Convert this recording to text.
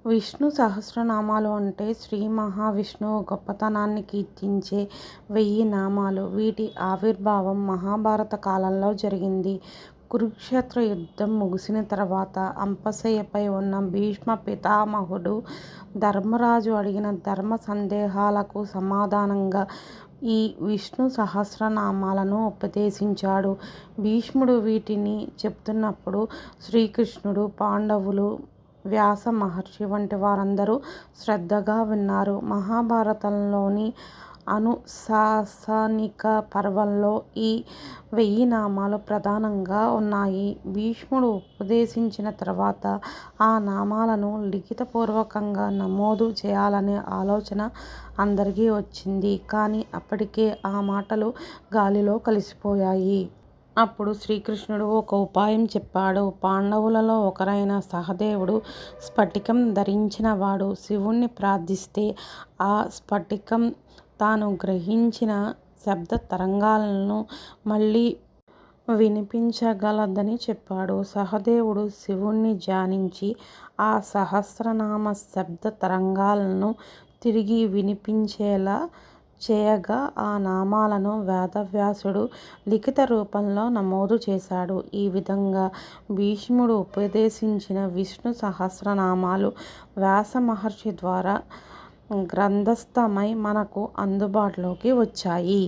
విష్ణు సహస్రనామాలు అంటే శ్రీ మహావిష్ణువు గొప్పతనాన్ని కీర్తించే 1000 నామాలు. వీటి ఆవిర్భావం మహాభారత కాలంలో జరిగింది. కురుక్షేత్ర యుద్ధం ముగిసిన తర్వాత అంపశయ్యపై ఉన్న భీష్మ పితామహుడు ధర్మరాజు అడిగిన ధర్మ సందేహాలకు సమాధానంగా ఈ విష్ణు సహస్రనామాలను ఉపదేశించాడు. భీష్ముడు వీటిని చెప్తున్నప్పుడు శ్రీకృష్ణుడు, పాండవులు, వ్యాస మహర్షి వంటి వారందరూ శ్రద్ధగా విన్నారు. మహాభారతంలోని అనుశాసనిక పర్వంలో ఈ 1000 నామాలు ప్రధానంగా ఉన్నాయి. భీష్ముడు ఉపదేశించిన తర్వాత ఆ నామాలను లిఖితపూర్వకంగా నమోదు చేయాలనే ఆలోచన అందరికీ వచ్చింది. కానీ అప్పటికే ఆ మాటలు గాలిలో కలిసిపోయాయి. అప్పుడు శ్రీకృష్ణుడు ఒక ఉపాయం చెప్పాడు. పాండవులలో ఒకరైన సహదేవుడు స్ఫటికం ధరించినవాడు. శివుణ్ణి ప్రార్థిస్తే ఆ స్ఫటికం తాను గ్రహించిన శబ్ద తరంగాలను మళ్ళీ వినిపించగలదని చెప్పాడు. సహదేవుడు శివుణ్ణి ధ్యానించి ఆ సహస్రనామ శబ్ద తరంగాలను తిరిగి వినిపించేలా చేయగా ఆ నామాలను వేదవ్యాసుడు లిఖిత రూపంలో నమోదు చేశాడు. ఈ విధంగా భీష్ముడు ఉపదేశించిన విష్ణు సహస్రనామాలు వ్యాస మహర్షి ద్వారా గ్రంథస్థమై మనకు అందుబాటులోకి వచ్చాయి.